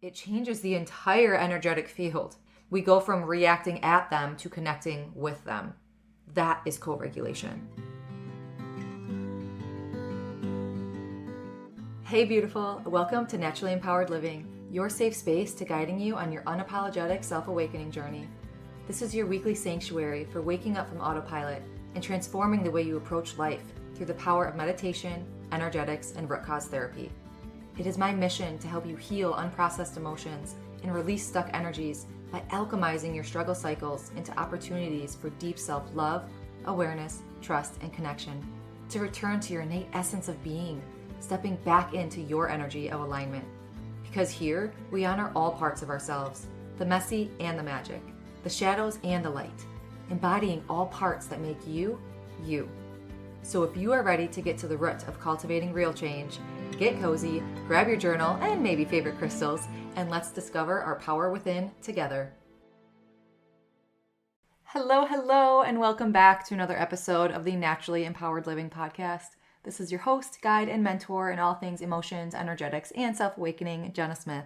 it changes the entire energetic field. We go from reacting at them to connecting with them. That is co-regulation. Hey beautiful, welcome to Naturally Empowered Living, your safe space to guiding you on your unapologetic self-awakening journey. This is your weekly sanctuary for waking up from autopilot and transforming the way you approach life through the power of meditation, energetics, and root cause therapy. It is my mission to help you heal unprocessed emotions and release stuck energies by alchemizing your struggle cycles into opportunities for deep self-love, awareness, trust, and connection, to return to your innate essence of being, stepping back into your energy of alignment. Because here, we honor all parts of ourselves, the messy and the magic, the shadows and the light, embodying all parts that make you, you. So if you are ready to get to the root of cultivating real change, get cozy, grab your journal and maybe favorite crystals, and let's discover our power within together. Hello, and welcome back to another episode of the Naturally Empowered Living podcast. This is your host, guide, and mentor in all things emotions, energetics, and self-awakening, Jenna Smith.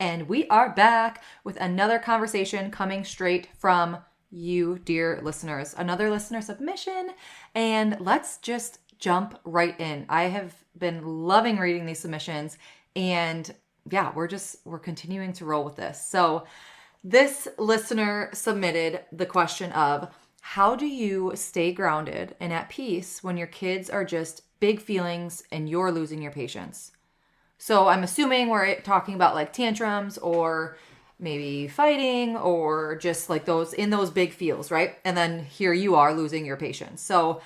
And we are back with another conversation coming straight from you, dear listeners. Another listener submission, and let's just jump right in. I have been loving reading these submissions, and yeah, we're continuing to roll with this. So this listener submitted the question of, how do you stay grounded and at peace when your kids are just big feelings and you're losing your patience? So I'm assuming we're talking about like tantrums or maybe fighting or just like those big feels, right? And then here you are losing your patience. So,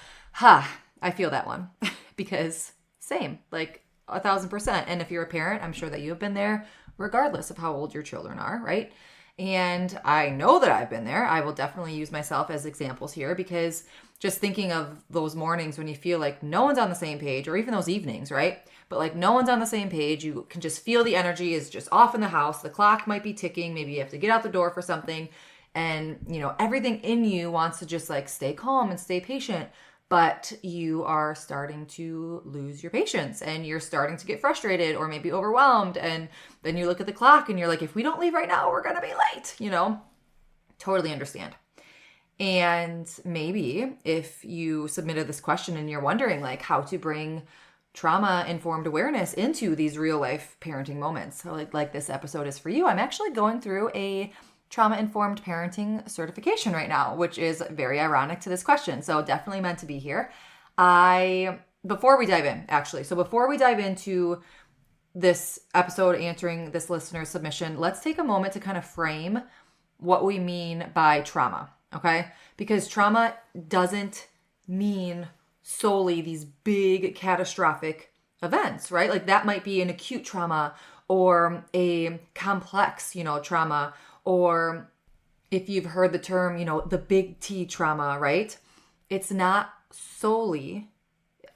I feel that one because same, like 1,000%. And if you're a parent, I'm sure that you have been there regardless of how old your children are, right? And I know that I've been there. I will definitely use myself as examples here because just thinking of those mornings when you feel like no one's on the same page, or even those evenings, right? But like no one's on the same page. You can just feel the energy is just off in the house. The clock might be ticking. Maybe you have to get out the door for something. And, everything in you wants to just like stay calm and stay patient. But you are starting to lose your patience and you're starting to get frustrated or maybe overwhelmed. And then you look at the clock and you're like, if we don't leave right now, we're going to be late, Totally understand. And maybe if you submitted this question and you're wondering like how to bring trauma-informed awareness into these real life parenting moments, so like this episode is for you. I'm actually going through a trauma-informed parenting certification right now, which is very ironic to this question. So definitely meant to be here. Before we dive into this episode answering this listener's submission, let's take a moment to kind of frame what we mean by trauma, okay? Because trauma doesn't mean solely these big catastrophic events, right? Like that might be an acute trauma or a complex, trauma, or if you've heard the term, the big T trauma, right? It's not solely,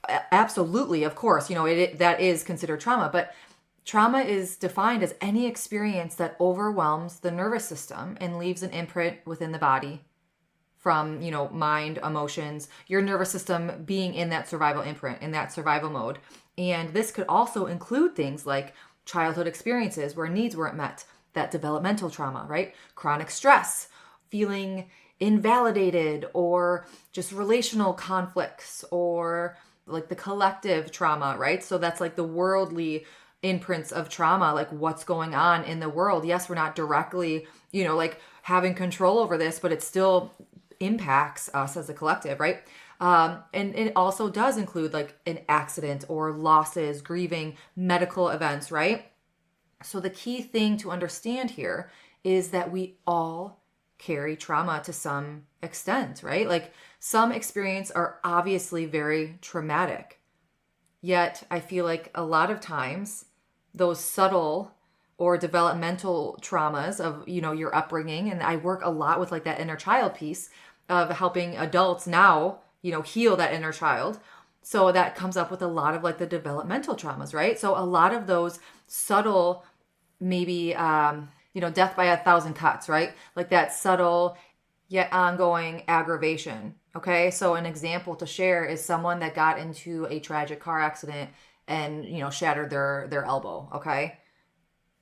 absolutely, of course, that is considered trauma, but trauma is defined as any experience that overwhelms the nervous system and leaves an imprint within the body from, mind, emotions, your nervous system being in that survival imprint, in that survival mode. And this could also include things like childhood experiences where needs weren't met, that developmental trauma, right? Chronic stress, feeling invalidated, or just relational conflicts, or like the collective trauma, right? So that's like the worldly imprints of trauma, like what's going on in the world. Yes, we're not directly, like having control over this, but it still impacts us as a collective, right? And it also does include like an accident or losses, grieving, medical events, right? So the key thing to understand here is that we all carry trauma to some extent, right? Like some experiences are obviously very traumatic. Yet I feel like a lot of times those subtle or developmental traumas of, your upbringing, and I work a lot with like that inner child piece of helping adults now, heal that inner child. So that comes up with a lot of like the developmental traumas, right? So a lot of those subtle, maybe, death by 1,000 cuts, right? Like that subtle yet ongoing aggravation. Okay. So an example to share is someone that got into a tragic car accident and, shattered their elbow. Okay.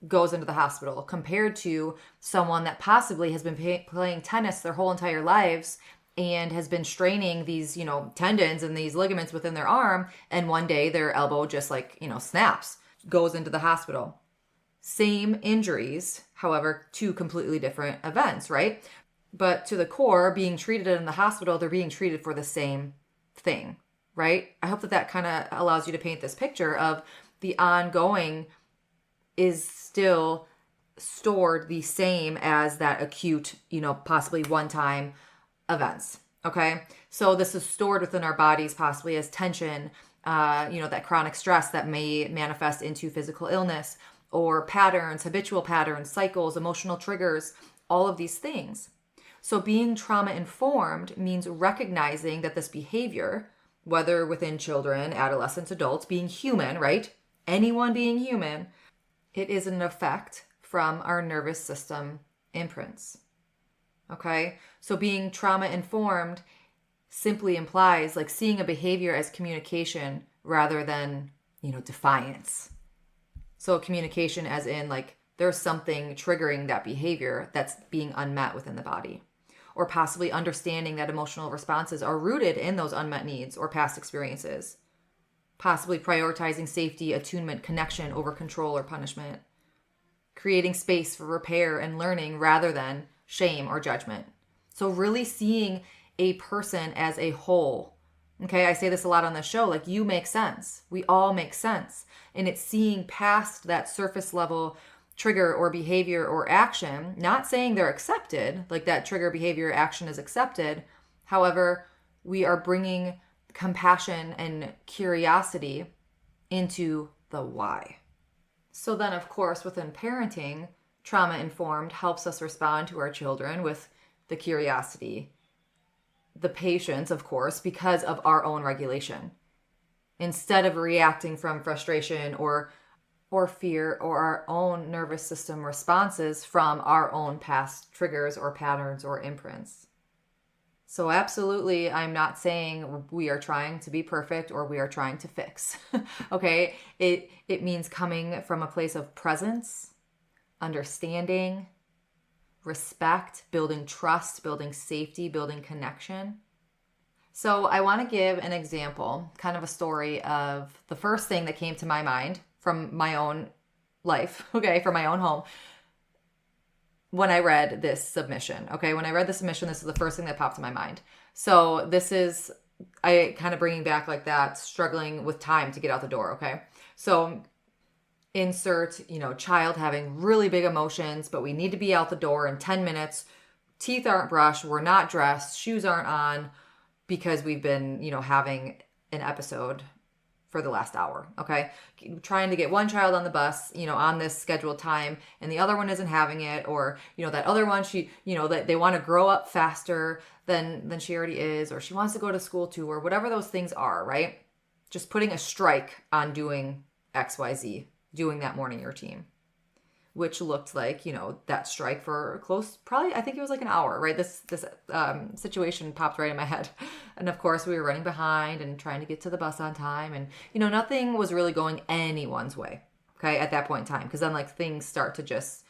goes into the hospital compared to someone that possibly has been playing tennis their whole entire lives and has been straining these, tendons and these ligaments within their arm. And one day their elbow just snaps, goes into the hospital. Same injuries, however, two completely different events, right? But to the core, being treated in the hospital, they're being treated for the same thing, right? I hope that kind of allows you to paint this picture of the ongoing is still stored the same as that acute, possibly one-time events. Okay. So this is stored within our bodies, possibly as tension, that chronic stress that may manifest into physical illness or patterns, habitual patterns, cycles, emotional triggers, all of these things. So being trauma informed means recognizing that this behavior, whether within children, adolescents, adults, being human, right? Anyone being human, it is an effect from our nervous system imprints. Okay? So being trauma informed simply implies seeing a behavior as communication rather than, defiance. So communication as in there's something triggering that behavior that's being unmet within the body. Or possibly understanding that emotional responses are rooted in those unmet needs or past experiences. Possibly prioritizing safety, attunement, connection over control or punishment. Creating space for repair and learning rather than shame or judgment. So really seeing a person as a whole. Okay, I say this a lot on the show, you make sense. We all make sense. And it's seeing past that surface level trigger or behavior or action, not saying they're accepted, that trigger, behavior, action is accepted. However, we are bringing compassion and curiosity into the why. So then, of course, within parenting, trauma-informed helps us respond to our children with the curiosity, the patience, of course, because of our own regulation. Instead of reacting from frustration or fear or our own nervous system responses from our own past triggers or patterns or imprints. So absolutely, I'm not saying we are trying to be perfect or we are trying to fix. Okay? It means coming from a place of presence, understanding, respect, building trust, building safety, building connection. So I want to give an example, kind of a story of the first thing that came to my mind from my own life, okay, from my own home, when I read this submission. Okay, when I read the submission, this is the first thing that popped in my mind. So this is, I kind of bringing back that, struggling with time to get out the door, okay? So insert, child having really big emotions, but we need to be out the door in 10 minutes. Teeth aren't brushed, we're not dressed, shoes aren't on because we've been, having an episode for the last hour, okay? Trying to get one child on the bus, on this scheduled time, and the other one isn't having it, or, that other one, she, that they want to grow up faster than she already is, or she wants to go to school too, or whatever those things are, right? Just putting a strike on doing XYZ, doing that morning routine, which looked like, that strike for close, probably, I think it was an hour, right? This situation popped right in my head. And of course we were running behind and trying to get to the bus on time. And, nothing was really going anyone's way, okay, at that point in time. Because then things start to just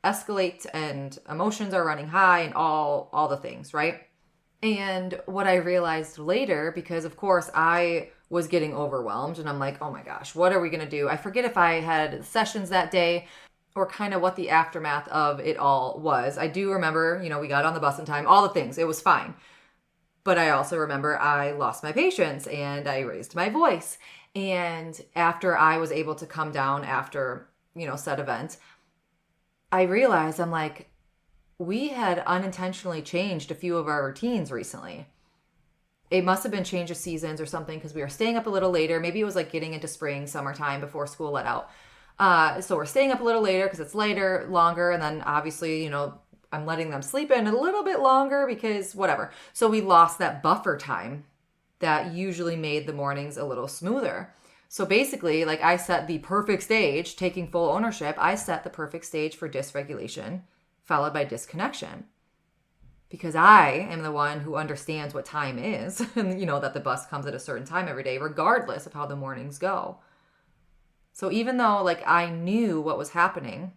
escalate and emotions are running high and all the things, right? And what I realized later, because of course I was getting overwhelmed and I'm like, oh my gosh, what are we going to do? I forget if I had sessions that day or kind of what the aftermath of it all was. I do remember, we got on the bus in time, all the things, it was fine. But I also remember I lost my patience and I raised my voice. And after I was able to come down after, said event, I realized I'm like, we had unintentionally changed a few of our routines recently. It must have been change of seasons or something because we were staying up a little later. Maybe it was getting into spring, summertime before school let out. So we're staying up a little later because it's later, longer. And then obviously, I'm letting them sleep in a little bit longer because whatever. So we lost that buffer time that usually made the mornings a little smoother. So basically, I set the perfect stage, taking full ownership. I set the perfect stage for dysregulation, followed by disconnection. Because I am the one who understands what time is and, that the bus comes at a certain time every day, regardless of how the mornings go. So even though like I knew what was happening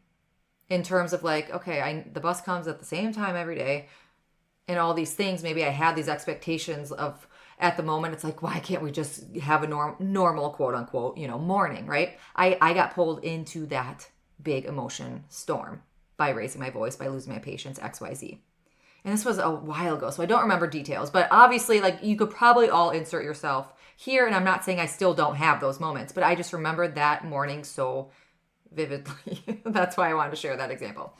in terms of like, okay, the bus comes at the same time every day and all these things, maybe I had these expectations of at the moment, it's like, why can't we just have a normal quote unquote, morning, right? I got pulled into that big emotion storm by raising my voice, by losing my patience, XYZ. And this was a while ago, so I don't remember details, but obviously like you could probably all insert yourself here. And I'm not saying I still don't have those moments, but I just remembered that morning so vividly. That's why I wanted to share that example.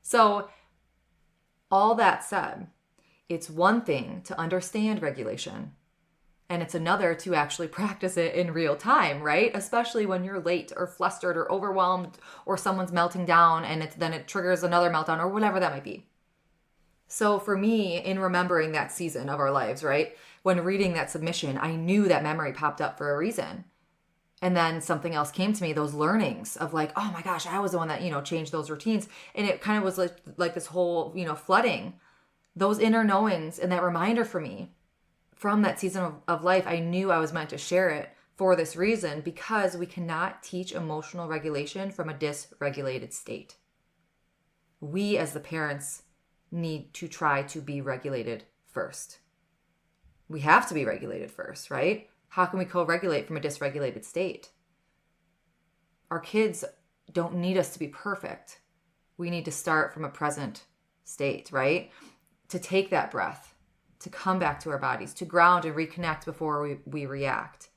So all that said, it's one thing to understand regulation, and it's another to actually practice it in real time, right? Especially when you're late or flustered or overwhelmed or someone's melting down and then it triggers another meltdown or whatever that might be. So for me, in remembering that season of our lives, right? When reading that submission, I knew that memory popped up for a reason. And then something else came to me, those learnings of like, oh my gosh, I was the one that, changed those routines. And it kind of was like this whole, flooding. Those inner knowings and that reminder for me from that season of life, I knew I was meant to share it for this reason, because we cannot teach emotional regulation from a dysregulated state. We as the parents need to try to be regulated first. We have to be regulated first, right? How can we co-regulate from a dysregulated state? Our kids don't need us to be perfect. We need to start from a present state, right? To take that breath, to come back to our bodies, to ground and reconnect before we react.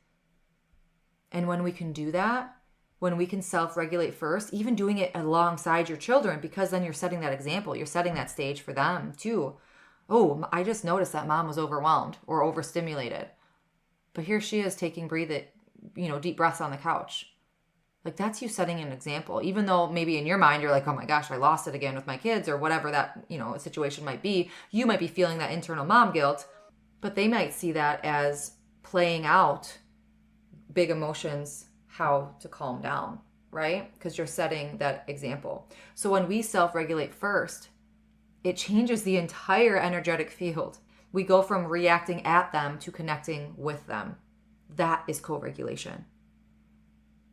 And when we can do that, when we can self-regulate first, even doing it alongside your children, because then you're setting that example, you're setting that stage for them too. Oh, I just noticed that mom was overwhelmed or overstimulated. But here she is taking deep breaths on the couch. Like that's you setting an example, even though maybe in your mind you're like, oh my gosh, I lost it again with my kids or whatever that, situation might be. You might be feeling that internal mom guilt, but they might see that as playing out big emotions, how to calm down, right? Because you're setting that example. So when we self-regulate first, it changes the entire energetic field. We go from reacting at them to connecting with them. That is co-regulation.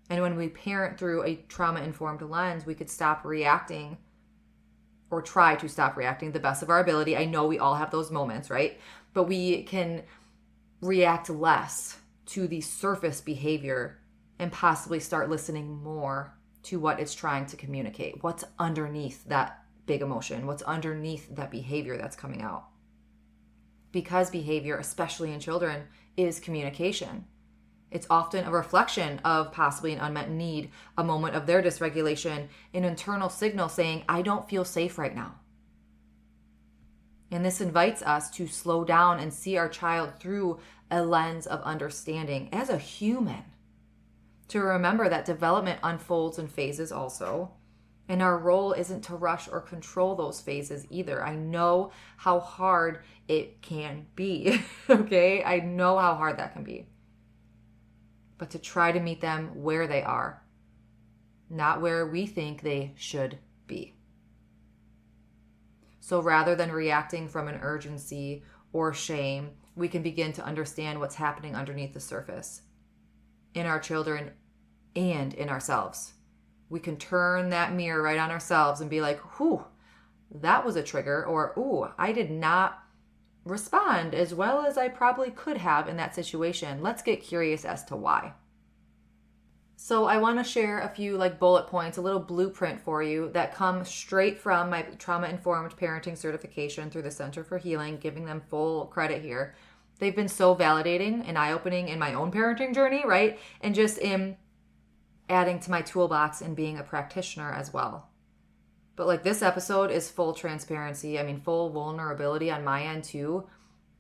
And when we parent through a trauma-informed lens, we could stop reacting or try to stop reacting the best of our ability. I know we all have those moments, right? But we can react less to the surface behavior and possibly start listening more to what it's trying to communicate. What's underneath that big emotion? What's underneath that behavior that's coming out? Because behavior, especially in children, is communication. It's often a reflection of possibly an unmet need, a moment of their dysregulation, an internal signal saying, I don't feel safe right now. And this invites us to slow down and see our child through a lens of understanding as a human. To remember that development unfolds in phases also. And our role isn't to rush or control those phases either. I know how hard it can be, okay? I know how hard that can be. But to try to meet them where they are, not where we think they should be. So rather than reacting from an urgency or shame, we can begin to understand what's happening underneath the surface in our children and in ourselves. We can turn that mirror right on ourselves and be like, whew, that was a trigger, or, ooh, I did not respond as well as I probably could have in that situation. Let's get curious as to why. So I want to share a few bullet points, a little blueprint for you that come straight from my trauma-informed parenting certification through the Center for Healing, giving them full credit here. They've been so validating and eye-opening in my own parenting journey, right? And just in adding to my toolbox and being a practitioner as well. But this episode is full transparency. Full vulnerability on my end too.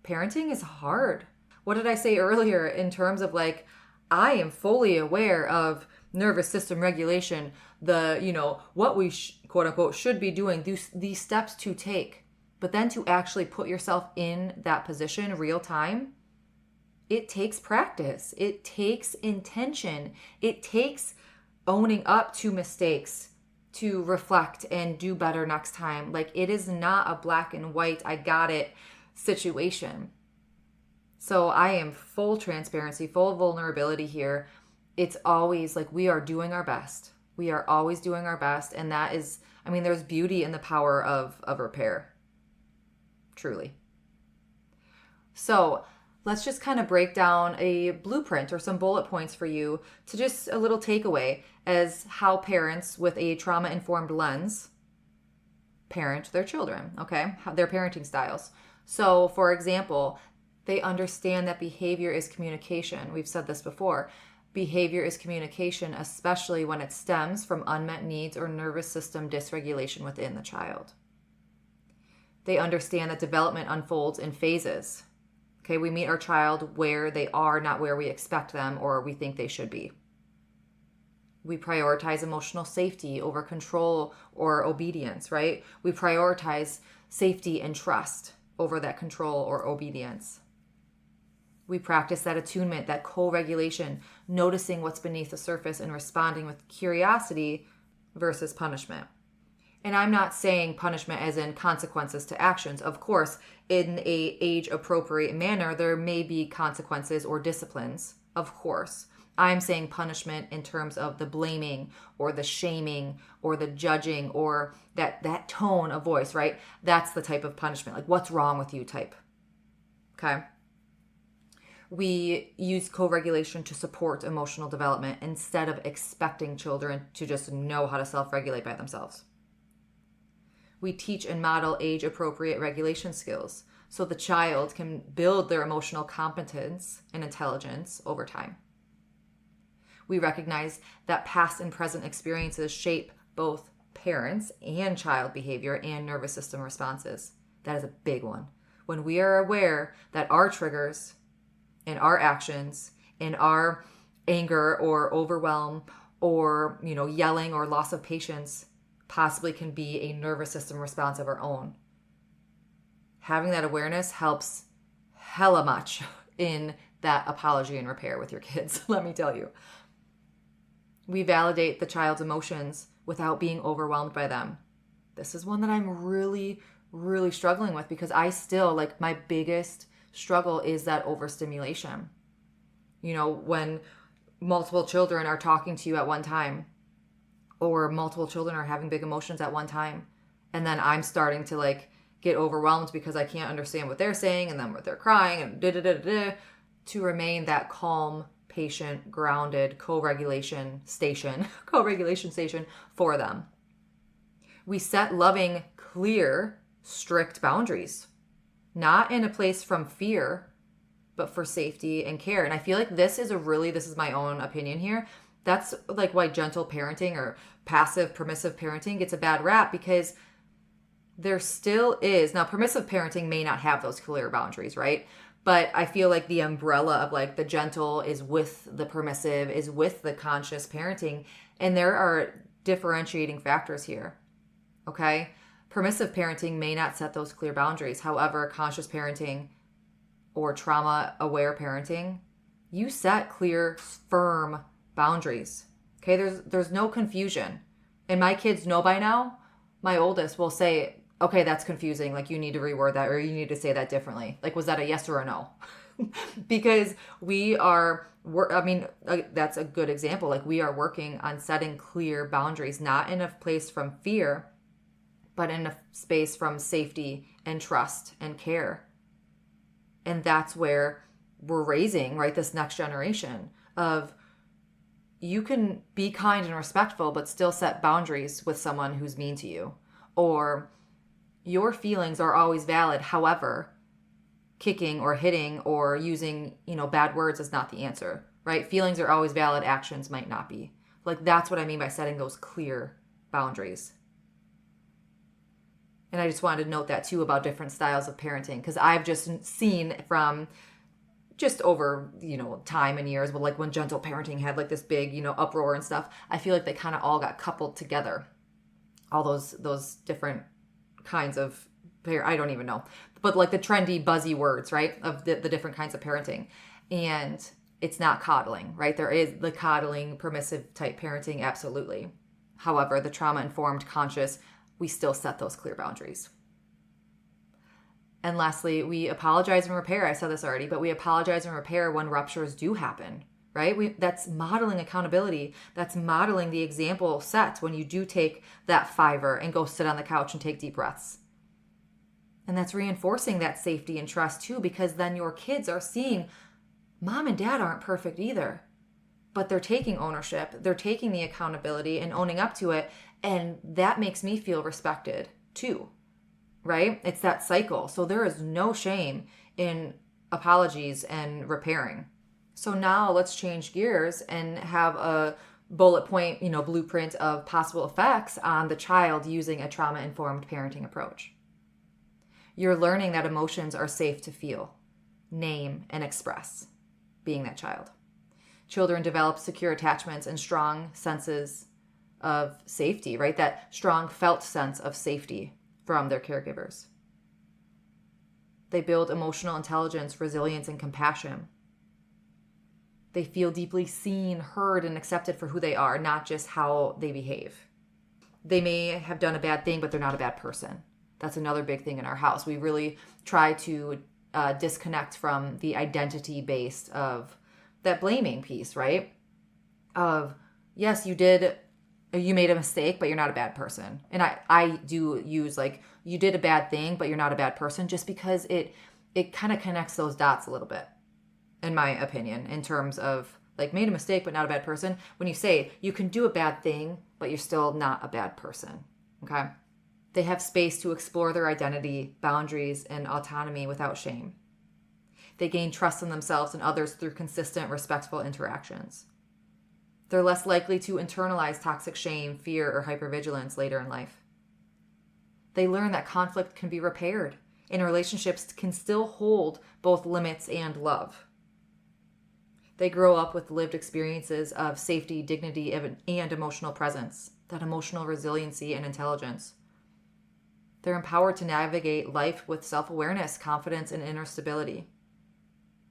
Parenting is hard. What did I say earlier in terms of I am fully aware of nervous system regulation, what we quote unquote should be doing, these steps to take. But then to actually put yourself in that position real time, it takes practice. It takes intention. It takes owning up to mistakes to reflect and do better next time. It is not a black and white, I got it situation. So I am full transparency, full vulnerability here. it's always like we are doing our best. We are always doing our best. And that is, I mean, there's beauty in the power of repair. Truly. So let's just kind of break down a blueprint or some bullet points for you to just a little takeaway as how parents with a trauma-informed lens parent their children, okay? Their parenting styles. So, for example, they understand that behavior is communication. We've said this before. Behavior is communication, especially when it stems from unmet needs or nervous system dysregulation within the child. They understand that development unfolds in phases. Okay, we meet our child where they are, not where we expect them or we think they should be. We prioritize emotional safety over control or obedience, right? We prioritize safety and trust over that control or obedience. We practice that attunement, that co-regulation, noticing what's beneath the surface and responding with curiosity versus punishment. And I'm not saying punishment as in consequences to actions. Of course, in a age-appropriate manner, there may be consequences or disciplines, of course. I'm saying punishment in terms of the blaming or the shaming or the judging or that tone of voice, right? That's the type of punishment, like what's wrong with you type. Okay? We use co-regulation to support emotional development instead of expecting children to just know how to self-regulate by themselves. We teach and model age-appropriate regulation skills so the child can build their emotional competence and intelligence over time. We recognize that past and present experiences shape both parents and child behavior and nervous system responses. That is a big one. When we are aware that our triggers and our actions and our anger or overwhelm or, yelling or loss of patience possibly can be a nervous system response of our own. Having that awareness helps hella much in that apology and repair with your kids, let me tell you. We validate the child's emotions without being overwhelmed by them. This is one that I'm really, really struggling with because I still, my biggest struggle is that overstimulation. When multiple children are talking to you at one time, or multiple children are having big emotions at one time, and then I'm starting to get overwhelmed because I can't understand what they're saying and then what they're crying and to remain that calm, patient, grounded co-regulation station for them. We set loving, clear, strict boundaries, not in a place from fear, but for safety and care. And I feel like this is my own opinion here. That's why gentle parenting or passive permissive parenting gets a bad rap, because there still is. Now, permissive parenting may not have those clear boundaries, right? But I feel like the umbrella of the gentle is with the permissive, is with the conscious parenting. And there are differentiating factors here, okay? Permissive parenting may not set those clear boundaries. However, conscious parenting or trauma-aware parenting, you set clear, firm boundaries, okay? There's no confusion. And my kids know by now. My oldest will say, okay, that's confusing. You need to reword that, or you need to say that differently. Was that a yes or a no? Because that's a good example. We are working on setting clear boundaries, not in a place from fear, but in a space from safety and trust and care. And that's where we're raising, right, this next generation of you can be kind and respectful, but still set boundaries with someone who's mean to you. Or your feelings are always valid. However, kicking or hitting or using, bad words is not the answer, right? Feelings are always valid. Actions might not be. That's what I mean by setting those clear boundaries. And I just wanted to note that too about different styles of parenting, because I've just seen from just over, time and years, but when gentle parenting had this big, uproar and stuff, I feel like they kind of all got coupled together. All those different kinds of, I don't even know, but the trendy buzzy words, right, of the different kinds of parenting. And it's not coddling, right? There is the coddling, permissive type parenting, absolutely. However, the trauma-informed, conscious, we still set those clear boundaries. And lastly, we apologize and repair. I said this already, but we apologize and repair when ruptures do happen, right? That's modeling accountability. That's modeling the example set when you do take that fiver and go sit on the couch and take deep breaths. And that's reinforcing that safety and trust too, because then your kids are seeing mom and dad aren't perfect either, but they're taking ownership. They're taking the accountability and owning up to it. And that makes me feel respected too, right? It's that cycle. So there is no shame in apologies and repairing. So now let's change gears and have a bullet point, blueprint of possible effects on the child using a trauma-informed parenting approach. You're learning that emotions are safe to feel, name, and express, being that child. Children develop secure attachments and strong senses of safety, right? That strong felt sense of safety from their caregivers. They build emotional intelligence, resilience, and compassion. They feel deeply seen, heard, and accepted for who they are, not just how they behave. They may have done a bad thing, but they're not a bad person. That's another big thing in our house. We really try to disconnect from the identity based of that blaming piece, right? Of, yes, you made a mistake, but you're not a bad person. And I do use you did a bad thing, but you're not a bad person, just because it kind of connects those dots a little bit, in my opinion, in terms of made a mistake, but not a bad person. When you say you can do a bad thing, but you're still not a bad person, okay? They have space to explore their identity, boundaries, and autonomy without shame. They gain trust in themselves and others through consistent, respectful interactions. They're less likely to internalize toxic shame, fear, or hypervigilance later in life. They learn that conflict can be repaired, and relationships can still hold both limits and love. They grow up with lived experiences of safety, dignity, and emotional presence, that emotional resiliency and intelligence. They're empowered to navigate life with self-awareness, confidence, and inner stability,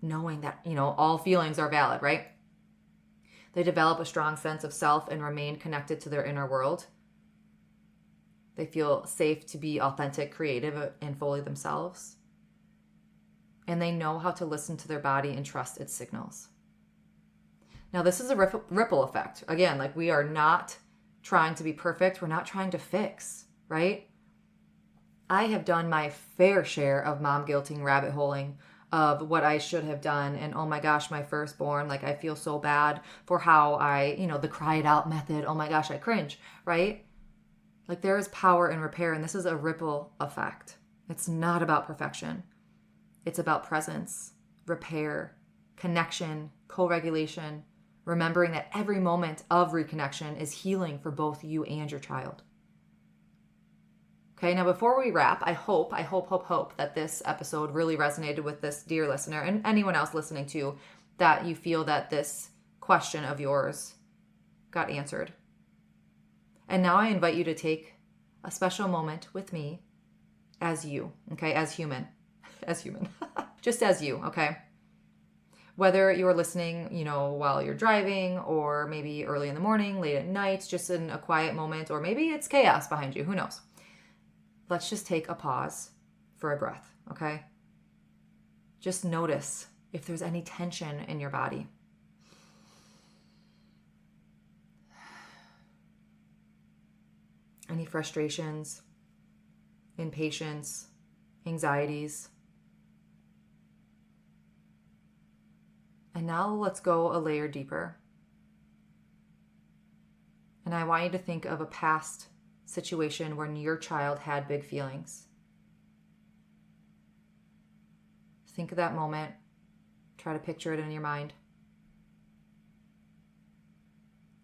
knowing that, all feelings are valid, right? They develop a strong sense of self and remain connected to their inner world. They feel safe to be authentic, creative, and fully themselves. And they know how to listen to their body and trust its signals. Now, this is a ripple effect. Again, we are not trying to be perfect. We're not trying to fix, right? I have done my fair share of mom guilting, rabbit holing of what I should have done. And oh my gosh, my firstborn, I feel so bad for how the cry it out method. Oh my gosh, I cringe, right? There is power in repair, and this is a ripple effect. It's not about perfection. It's about presence, repair, connection, co-regulation, remembering that every moment of reconnection is healing for both you and your child. Okay, now before we wrap, I hope that this episode really resonated with this dear listener and anyone else listening too, that you feel that this question of yours got answered. And now I invite you to take a special moment with me as you, okay, as human, just as you, okay? Whether you're listening, while you're driving, or maybe early in the morning, late at night, just in a quiet moment, or maybe it's chaos behind you, who knows? Let's just take a pause for a breath, okay? Just notice if there's any tension in your body. Any frustrations, impatience, anxieties. And now let's go a layer deeper. And I want you to think of a past situation when your child had big feelings. Think of that moment. Try to picture it in your mind.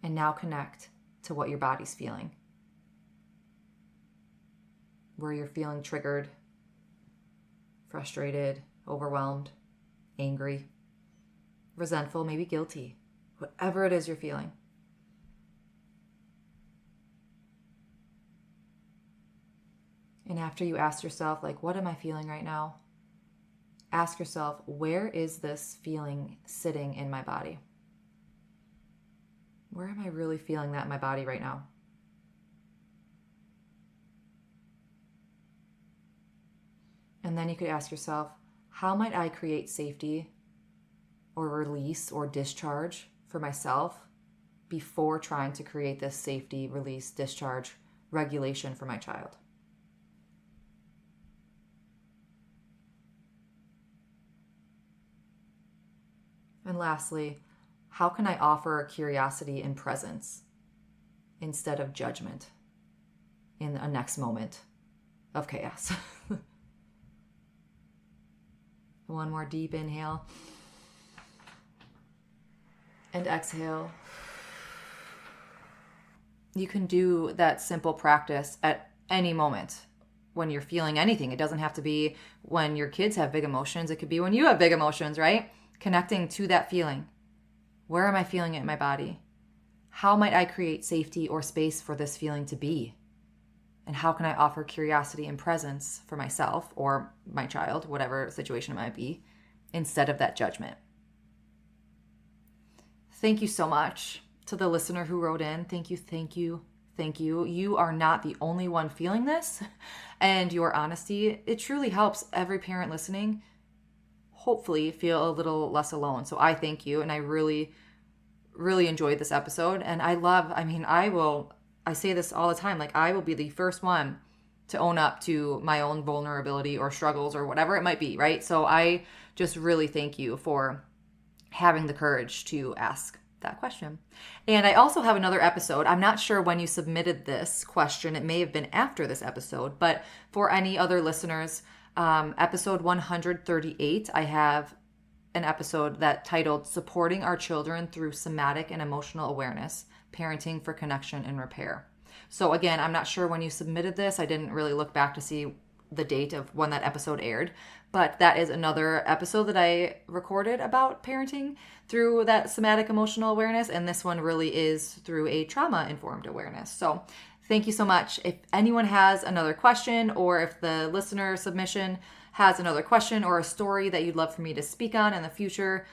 And now connect to what your body's feeling. Where you're feeling triggered, frustrated, overwhelmed, angry, resentful, maybe guilty, whatever it is you're feeling. And after you ask yourself, what am I feeling right now? Ask yourself, where is this feeling sitting in my body? Where am I really feeling that in my body right now? And then you could ask yourself, how might I create safety or release or discharge for myself before trying to create this safety, release, discharge regulation for my child. And lastly, how can I offer curiosity and presence instead of judgment in a next moment of chaos? One more deep inhale and exhale. You can do that simple practice at any moment when you're feeling anything. It doesn't have to be when your kids have big emotions. It could be when you have big emotions, right? Connecting to that feeling. Where am I feeling it in my body? How might I create safety or space for this feeling to be? And how can I offer curiosity and presence for myself or my child, whatever situation it might be, instead of that judgment? Thank you so much to the listener who wrote in. Thank you, thank you, thank you. You are not the only one feeling this, and your honesty, it truly helps every parent listening hopefully feel a little less alone. So I thank you, and I really, really enjoyed this episode. And I say this all the time, like I will be the first one to own up to my own vulnerability or struggles or whatever it might be, right? So I just really thank you for having the courage to ask that question. And I also have another episode. I'm not sure when you submitted this question. It may have been after this episode, but for any other listeners, episode 138, I have an episode that titled Supporting Our Children Through Somatic and Emotional Awareness, Parenting for Connection and Repair. So again, I'm not sure when you submitted this. I didn't really look back to see the date of when that episode aired, but that is another episode that I recorded about parenting through that somatic emotional awareness, and this one really is through a trauma-informed awareness. So thank you so much. If anyone has another question, or if the listener submission has another question or a story that you'd love for me to speak on in the future,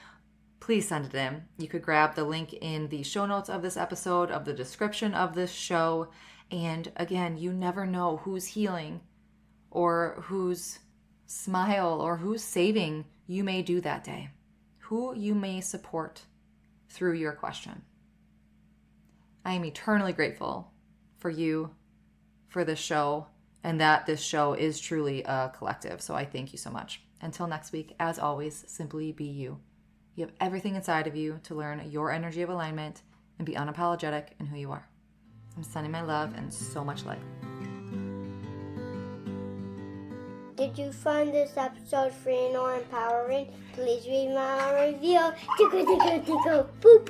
please send it in. You could grab the link in the show notes of this episode, of the description of this show. And again, you never know who's healing or whose smile or whose saving you may do that day, who you may support through your question. I am eternally grateful for you, for this show, and that this show is truly a collective. So I thank you so much. Until next week, as always, simply be you. You have everything inside of you to learn your energy of alignment and be unapologetic in who you are. I'm sending my love and so much light. Did you find this episode free or empowering? Please read my review. Tickle, boop.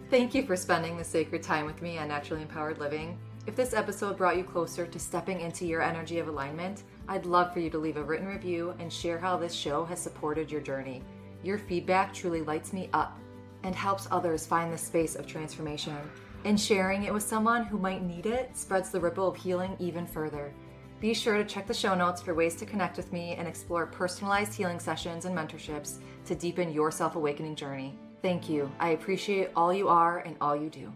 Thank you for spending this sacred time with me on Naturally Empowered Living. If this episode brought you closer to stepping into your energy of alignment, I'd love for you to leave a written review and share how this show has supported your journey. Your feedback truly lights me up and helps others find the space of transformation. And sharing it with someone who might need it spreads the ripple of healing even further. Be sure to check the show notes for ways to connect with me and explore personalized healing sessions and mentorships to deepen your self-awakening journey. Thank you. I appreciate all you are and all you do.